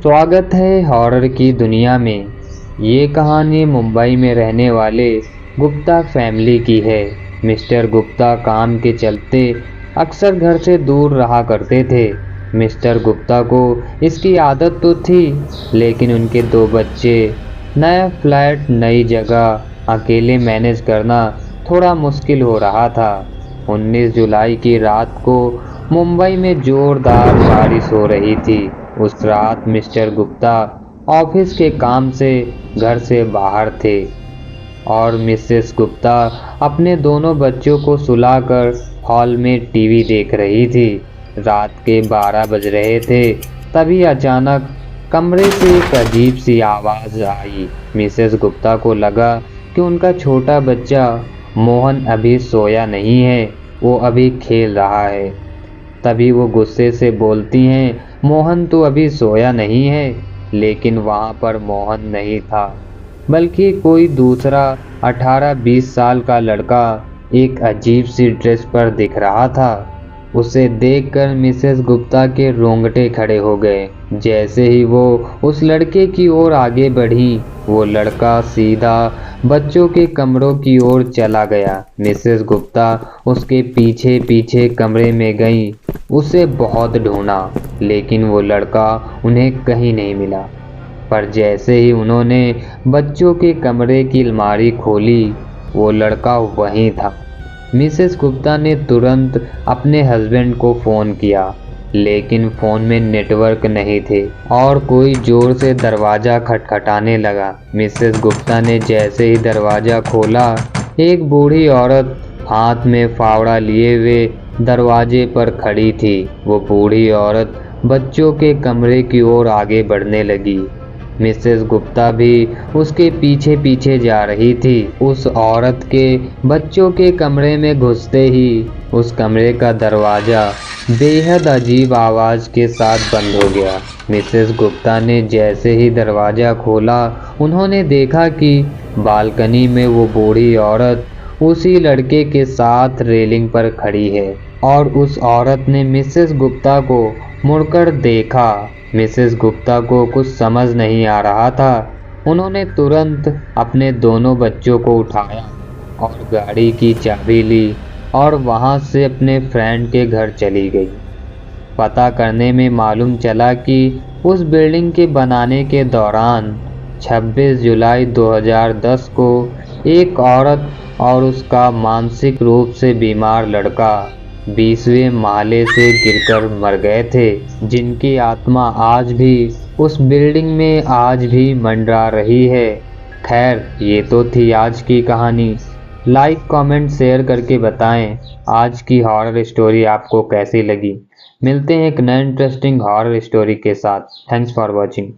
स्वागत है हॉरर की दुनिया में। ये कहानी मुंबई में रहने वाले गुप्ता फैमिली की है। मिस्टर गुप्ता काम के चलते अक्सर घर से दूर रहा करते थे। मिस्टर गुप्ता को इसकी आदत तो थी, लेकिन उनके दो बच्चे, नया फ्लैट, नई जगह, अकेले मैनेज करना थोड़ा मुश्किल हो रहा था। 19 जुलाई की रात को मुंबई में जोरदार बारिश हो रही थी। उस रात मिस्टर गुप्ता ऑफिस के काम से घर से बाहर थे और मिसेस गुप्ता अपने दोनों बच्चों को सुलाकर हॉल में टीवी देख रही थी। रात के 12 बज रहे थे, तभी अचानक कमरे से एक अजीब सी आवाज़ आई। मिसेस गुप्ता को लगा कि उनका छोटा बच्चा मोहन अभी सोया नहीं है, वो अभी खेल रहा है। तभी वो गुस्से से बोलती हैं, मोहन तो अभी सोया नहीं है। लेकिन वहाँ पर मोहन नहीं था, बल्कि कोई दूसरा 18-20 साल का लड़का एक अजीब सी ड्रेस पर दिख रहा था। उसे देखकर मिसेस गुप्ता के रोंगटे खड़े हो गए। जैसे ही वो उस लड़के की ओर आगे बढ़ी, वो लड़का सीधा बच्चों के कमरों की ओर चला गया। मिसेस गुप्ता उसके पीछे पीछे कमरे में गई। उसे बहुत ढूंढा, लेकिन वो लड़का उन्हें कहीं नहीं मिला। पर जैसे ही उन्होंने बच्चों के कमरे की अलमारी खोली, वो लड़का वहीं था। मिसेस गुप्ता ने तुरंत अपने हस्बैंड को फ़ोन किया, लेकिन फ़ोन में नेटवर्क नहीं थे और कोई ज़ोर से दरवाज़ा खटखटाने लगा। मिसेस गुप्ता ने जैसे ही दरवाज़ा खोला, एक बूढ़ी औरत हाथ में फावड़ा लिए हुए दरवाजे पर खड़ी थी। वो बूढ़ी औरत बच्चों के कमरे की ओर आगे बढ़ने लगी। मिसेस गुप्ता भी उसके पीछे पीछे जा रही थी। उस औरत के बच्चों के कमरे में घुसते ही उस कमरे का दरवाज़ा बेहद अजीब आवाज़ के साथ बंद हो गया। मिसेस गुप्ता ने जैसे ही दरवाज़ा खोला, उन्होंने देखा कि बालकनी में वो बूढ़ी औरत उसी लड़के के साथ रेलिंग पर खड़ी है और उस औरत ने मिसेस गुप्ता को मुड़कर देखा। मिसेस गुप्ता को कुछ समझ नहीं आ रहा था। उन्होंने तुरंत अपने दोनों बच्चों को उठाया और गाड़ी की चाबी ली और वहां से अपने फ्रेंड के घर चली गई। पता करने में मालूम चला कि उस बिल्डिंग के बनाने के दौरान 26 जुलाई 2010 को एक औरत और उसका मानसिक रूप से बीमार लड़का 20वें माले से गिरकर मर गए थे, जिनकी आत्मा आज भी उस बिल्डिंग में आज भी मंडरा रही है। खैर, ये तो थी आज की कहानी। लाइक, कमेंट, शेयर करके बताएं आज की हॉरर स्टोरी आपको कैसी लगी। मिलते हैं एक नए इंटरेस्टिंग हॉरर स्टोरी के साथ। Thanks for watching.